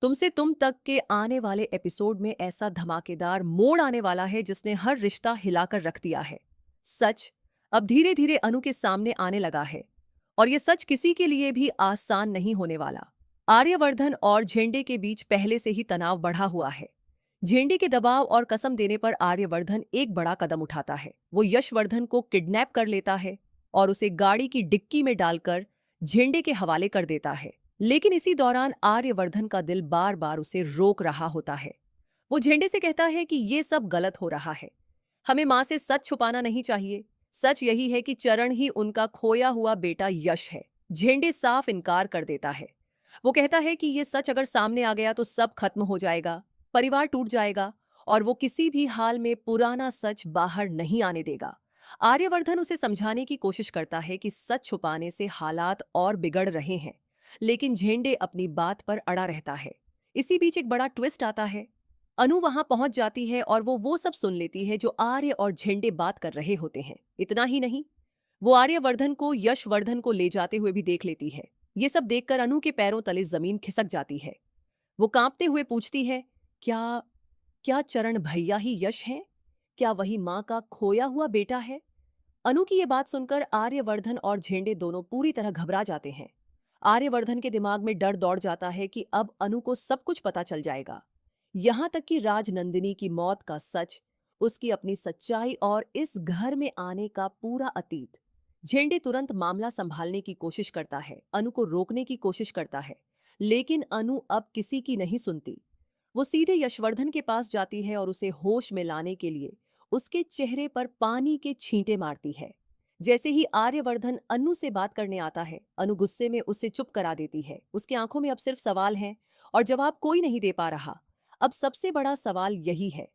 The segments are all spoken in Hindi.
तुमसे तुम तक के आने वाले एपिसोड में ऐसा धमाकेदार मोड़ आने वाला है जिसने हर रिश्ता हिलाकर रख दिया है। सच अब धीरे धीरे अनु के सामने आने लगा है और ये सच किसी के लिए भी आसान नहीं होने वाला। आर्यवर्धन और झेंडे के बीच पहले से ही तनाव बढ़ा हुआ है। झेंडे के दबाव और कसम देने पर आर्यवर्धन एक बड़ा कदम उठाता है। वो यशवर्धन को किडनैप कर लेता है और उसे गाड़ी की डिक्की में डालकर झेंडे के हवाले कर देता है। लेकिन इसी दौरान आर्यवर्धन का दिल बार बार उसे रोक रहा होता है। वो झेंडे से कहता है कि ये सब गलत हो रहा है, हमें मां से सच छुपाना नहीं चाहिए। सच यही है कि चरण ही उनका खोया हुआ बेटा यश है। झेंडे साफ इनकार कर देता है। वो कहता है कि ये सच अगर सामने आ गया तो सब खत्म हो जाएगा, परिवार टूट जाएगा और वो किसी भी हाल में पुराना सच बाहर नहीं आने देगा। आर्यवर्धन उसे समझाने की कोशिश करता है कि सच छुपाने से हालात और बिगड़ रहे हैं, लेकिन झेंडे अपनी बात पर अड़ा रहता है। इसी बीच एक बड़ा ट्विस्ट आता है। अनु वहां पहुंच जाती है और वो सब सुन लेती है जो आर्य और झेंडे बात कर रहे होते हैं। इतना ही नहीं, वो आर्यवर्धन को यशवर्धन को ले जाते हुए भी देख लेती है। ये सब देखकर अनु के पैरों तले जमीन खिसक जाती है। वो कांपते हुए पूछती है, क्या क्या चरण भैया ही यश हैं? क्या वही मां का खोया हुआ बेटा है? अनु की ये बात सुनकर आर्यवर्धन और झेंडे दोनों पूरी तरह घबरा जाते हैं। आर्यवर्धन के दिमाग में डर दौड़ जाता है कि अब अनु को सब कुछ पता चल जाएगा, यहां तक कि राजनंदिनी की मौत का सच, उसकी अपनी सच्चाई और इस घर में आने का पूरा अतीत। झेंडे तुरंत मामला संभालने की कोशिश करता है, अनु को रोकने की कोशिश करता है, लेकिन अनु अब किसी की नहीं सुनती। वो सीधे यशवर्धन के पास जाती है और उसे होश में लाने के लिए उसके चेहरे पर पानी के छींटे मारती है। जैसे ही आर्यवर्धन अनु से बात करने आता है, अनु गुस्से में उसे चुप करा देती है। उसकी आंखों में अब सिर्फ सवाल हैं और जवाब कोई नहीं दे पा रहा। अब सबसे बड़ा सवाल यही है,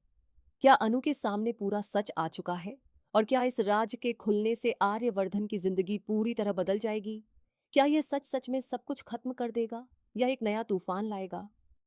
क्या अनु के सामने पूरा सच आ चुका है? और क्या इस राज के खुलने से आर्यवर्धन की जिंदगी पूरी तरह बदल जाएगी? क्या यह सच सच में सब कुछ खत्म कर देगा या एक नया तूफान लाएगा?